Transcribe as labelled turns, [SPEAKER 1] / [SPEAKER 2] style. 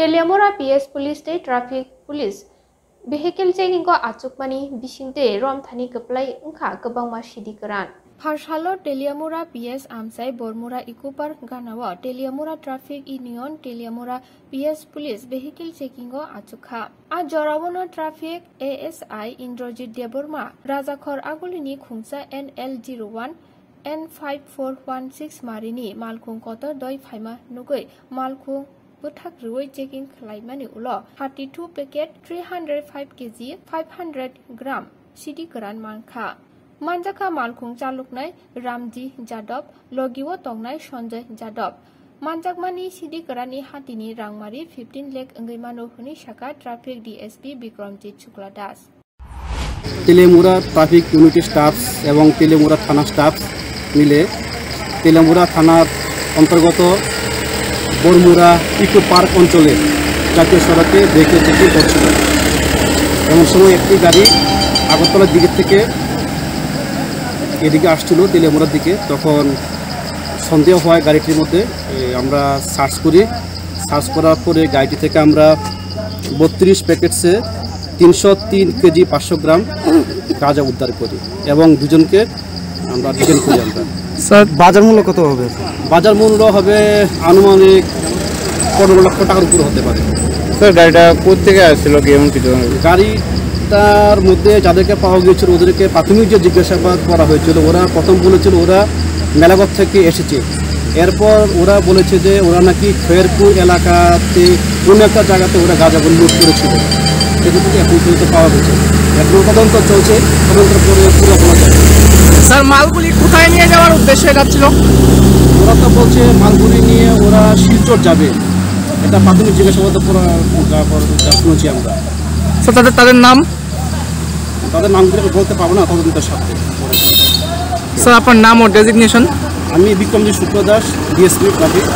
[SPEAKER 1] Teliamura PS Police State Traffic Police Vehicle checking ko achukmani bisingte rom thani keplai ungkha Kubangma Sidhi Kuran. Harshalo Teliamura PS Amsai Bormura Ikupar Ganawa Teliamura Traffic Union Teliamura PS Police Vehicle checking ko achukha. A Jorawono Traffic ASI Indrojit Deborma Rajakhor Agulini Khungsa NL01N5416 Marini Malkhungo doi phaima nugoi Malkhung Buthak Rui checking Klaimani Ulo 32 packet 305 kg 500 gram Sidhi Kuran Manjakha Manjakha Malkhung Chaluknai Ramji Jadov Logiwo Tongnai Sanjay Jadov Manjakmani Sidhi Kurani Hatini Rangmari 15 lakh Angaimano Huni Shaka Traffic DSP Bikramjit Chukladas
[SPEAKER 2] Teliamura Traffic Unity Staffs এবং Teliamura Thana Staffs মিলে Teliamura থানার অন্তর্গত Baramura eco park অঞ্চলে জাতীয় সড়কে দেখে checking করছিল। এমন সময় একটি গাড়ি আগরতলার দিক থেকে এদিকে আসছিল তেলিয়ামুড়ার দিকে। তখন সন্দেহ হয় গাড়িটির মধ্যে, আমরা সার্চ করি। সার্চ করার পরে গাড়িটি থেকে আমরা 32 প্যাকেটসে 303 কেজি 500 গ্রাম গাঁজা উদ্ধার করি এবং দুজনকে আমরা ডিটেইন করি। আমরা
[SPEAKER 3] স্যার বাজার মূল্য কত হবে?
[SPEAKER 2] বাজার মূল্য হবে আনুমানিক 15 লক্ষ টাকার উপরে হতে পারে।
[SPEAKER 3] স্যার গাড়িটা কোথেকে আসছিল?
[SPEAKER 2] গাড়িটার মধ্যে যাদেরকে পাওয়া গিয়েছিল ওদেরকে প্রাথমিক যে জিজ্ঞাসাবাদ করা হয়েছিল, ওরা প্রথম বলেছিল ওরা মেলাঘর থেকে এসেছে। এরপর ওরা বলেছে যে ওরা নাকি খয়েরপুর এলাকাতে কোনো একটা জায়গাতে ওরা গাঁজাগুলো লুট করেছিল। সেগুলো থেকে এখন পর্যন্ত পাওয়া গেছে। এখন তদন্ত চলছে, তদন্তের পরে পুরো বলা যাবে।
[SPEAKER 3] স্যার মালগুলি কোথায় নিয়ে যাওয়ার উদ্দেশ্যে যাচ্ছিল?
[SPEAKER 2] ওরা তো বলছে মালগুলি নিয়ে ওরা শিলচর যাবে। এটা প্রাথমিক জিজ্ঞাসাবাদ শুনেছি আমরা।
[SPEAKER 3] স্যার তাদের নাম?
[SPEAKER 2] তাদের নামগুলো বলতে পারবো না তদন্তের সাথে।
[SPEAKER 3] স্যার আপনার নাম ও ডেজিগনেশন?
[SPEAKER 2] আমি বিক্রমজিৎ শুক্লদাস, ডিএসপি ট্রাফিক।